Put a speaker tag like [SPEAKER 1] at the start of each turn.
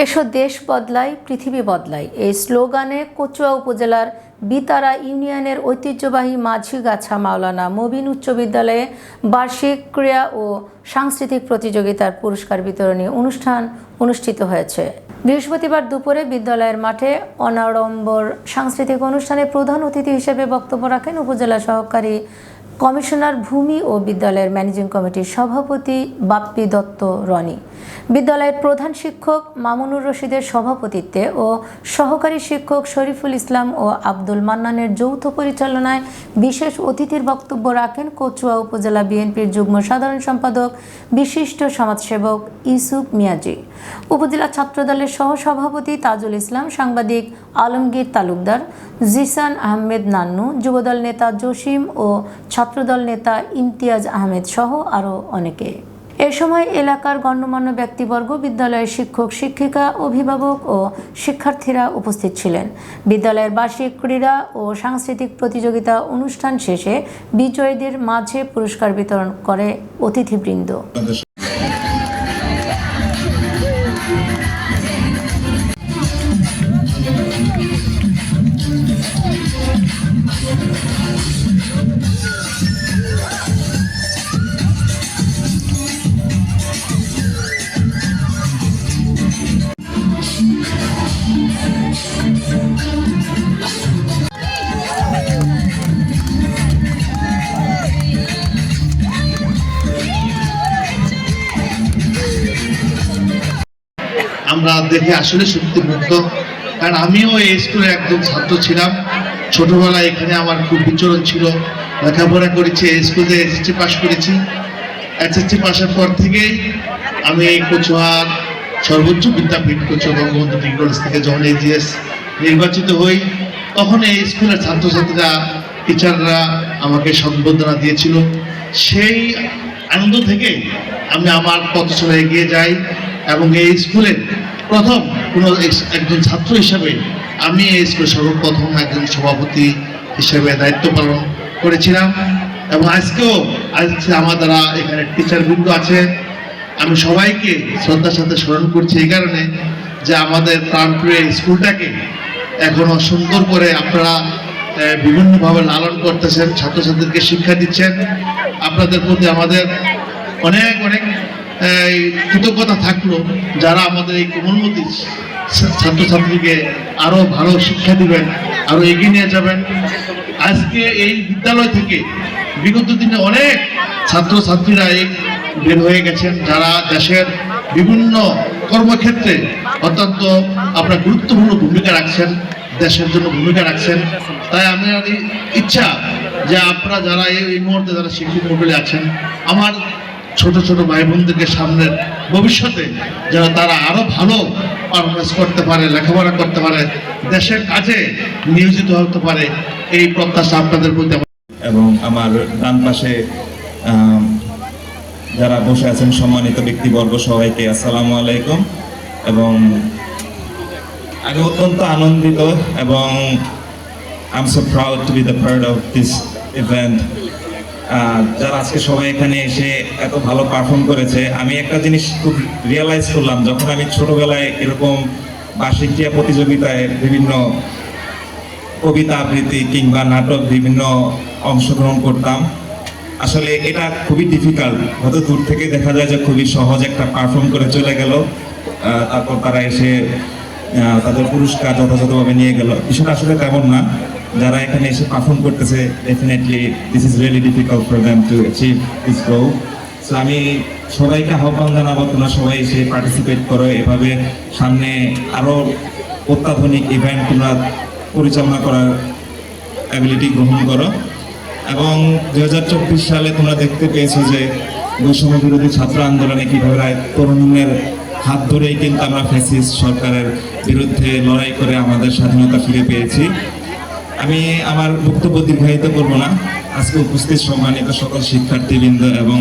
[SPEAKER 1] এসো দেশ বদলায় পৃথিবী বদলায় এই স্লোগানে কচুয়া উপজেলার বিতারা ইউনিয়নের ঐতিহ্যবাহী মাঝিগাছা মাওলানা মবিন উচ্চ বিদ্যালয়ে বার্ষিক ক্রীড়া ও সাংস্কৃতিক প্রতিযোগিতার পুরস্কার বিতরণী অনুষ্ঠান অনুষ্ঠিত হয়েছে। বৃহস্পতিবার দুপুরে বিদ্যালয়ের মাঠে অনাড়ম্বর সাংস্কৃতিক অনুষ্ঠানে প্রধান অতিথি হিসেবে বক্তব্য রাখেন উপজেলা সহকারী কমিশনার ভূমি ও বিদ্যালয়ের ম্যানেজিং কমিটির সভাপতি বাপ্পি দত্ত রনি। বিদ্যালয়ের প্রধান শিক্ষক মামুনুর রশিদের সভাপতিত্বে ও সহকারী শিক্ষক শরীফুল ইসলাম ও আব্দুল মান্নানের যৌথ পরিচালনায় বিশেষ অতিথির বক্তব্য রাখেন কচুয়া উপজেলা বিএনপির যুগ্ম সাধারণ সম্পাদক বিশিষ্ট সমাজসেবক ইউসুফ মিয়াজি, উপজেলা ছাত্রদলের সহসভাপতি তাজুল ইসলাম, সাংবাদিক আলমগীর তালুকদার, জিসান আহমেদ নান্নু, যুবদল নেতা জসিম ও ছাত্রদল নেতা ইমতিয়াজ আহমেদ সহ আরও অনেকে। এ সময় এলাকার গণ্যমান্য ব্যক্তিবর্গ, বিদ্যালয়ের শিক্ষক শিক্ষিকা, অভিভাবক ও শিক্ষার্থীরা উপস্থিত ছিলেন। বিদ্যালয়ের বার্ষিক ক্রীড়া ও সাংস্কৃতিক প্রতিযোগিতা অনুষ্ঠান শেষে বিজয়ীদের মাঝে পুরস্কার বিতরণ করে অতিথিবৃন্দ।
[SPEAKER 2] আমরা দেখে আসলে সত্যি মুগ্ধ, কারণ আমিও এই স্কুলের একজন ছাত্র ছিলাম। ছোটবেলায় এখানে আমার খুব বিচরণ ছিল, লেখাপড়া করেছি, এই স্কুলে এসএসসি পাস করেছি। এসএসসি পাসের পর থেকেই আমি এই কচুয়ার সর্বোচ্চ বিদ্যাপীঠ কচুয়া বঙ্গবন্ধু ডিগ্রি কলেজ থেকে যখন এজিএস নির্বাচিত হই, তখন এই স্কুলের ছাত্রছাত্রীরা, টিচাররা আমাকে সম্বর্ধনা দিয়েছিল। সেই আনন্দ থেকে আমি আমার পথ চলে এগিয়ে যাই এবং এই স্কুলের প্রথম কোনো একজন ছাত্র হিসাবে আমি এই স্কুলের সর্বপ্রথম একজন সভাপতি হিসেবে দায়িত্ব পালন করেছিলাম। এবং আজকে আমার দ্বারা এখানে টিচারবৃন্দ আছে, আমি সবাইকে শ্রদ্ধার সাথে স্মরণ করছি এই কারণে যে আমাদের প্রাণপ্রিয় স্কুলটাকে এখনো সুন্দর করে আপনারা বিভিন্নভাবে লালন করতেছেন, ছাত্রছাত্রীদেরকে শিক্ষা দিচ্ছেন। আপনাদের প্রতি আমাদের অনেক অনেক কৃতজ্ঞতা থাকলো, যারা আমাদের এই কোমলমতি ছাত্রছাত্রীকে আরো ভালো শিক্ষা দিবেন, আরো এগিয়ে নিয়ে যাবেন। আজকে এই বিদ্যালয় থেকে বিগত দিনে অনেক ছাত্রছাত্রীরা বের হয়ে গেছেন, যারা দেশের বিভিন্ন কর্মক্ষেত্রে অত্যন্ত আপনার গুরুত্বপূর্ণ ভূমিকা রাখছেন, দেশের জন্য ভূমিকা রাখছেন। তাই আমার ইচ্ছা যে আপনারা যারা এই মুহূর্তে যারা শিক্ষক মণ্ডলী আছেন, আমার ছোট ছোট ভাই বোনদেরকে সামনের ভবিষ্যতে যেন তারা আরো ভালো পারফরমেন্স করতে পারে, লেখাপড়া করতে পারে, দেশের কাজে নিয়োজিত হতে পারে, এই প্রত্যাশা আপনাদের প্রতি।
[SPEAKER 3] এবং আমার ডান পাশে যারা বসে আছেন সম্মানিত ব্যক্তিবর্গ, সবাইকে আসসালামু আলাইকুম। এবং আমি অত্যন্ত আনন্দিত এবং I am so proud to B the part of this event. যারা আজকে সবাই এখানে এসে এত ভালো পারফর্ম করেছে, আমি একটা জিনিস খুব রিয়েলাইজ করলাম, যখন আমি ছোটবেলায় এরকম বার্ষিক ক্রীড়া প্রতিযোগিতায় বিভিন্ন কবিতা আবৃত্তি কিংবা নাটক বিভিন্ন অংশগ্রহণ করতাম, আসলে এটা খুবই ডিফিকাল্ট। হয়তো দূর থেকে দেখা যায় যে খুবই সহজ একটা পারফর্ম করে চলে গেল, তারপর তারা এসে তাদের পুরস্কার যথাযথভাবে নিয়ে গেল। বিষয়টা আসলে তেমন না। যারা এখানে এসে পারফর্ম করতেছে, definitely this is really difficult for them to achieve this goal. So আমি সবাইকে আহ্বান জানাবো, তোমরা সবাই এসে পার্টিসিপেট করো, এভাবে সামনে আরও অত্যাধুনিক ইভেন্ট তোমরা পরিচালনা করার অ্যাবিলিটি গ্রহণ করো। এবং 2024 সালে তোমরা দেখতে পেয়েছো যে বৈষম্য বিরোধী ছাত্র আন্দোলনে কীভাবে তরুণের হাত ধরেই কিন্তু আমরা ফ্যাসিস্ট সরকারের বিরুদ্ধে লড়াই করে আমাদের স্বাধীনতা ফিরে পেয়েছি। আমি আমার বক্তব্য দীর্ঘায়িত করব না। আজকে উপস্থিত সম্মানিত সকল শিক্ষার্থীবৃন্দ এবং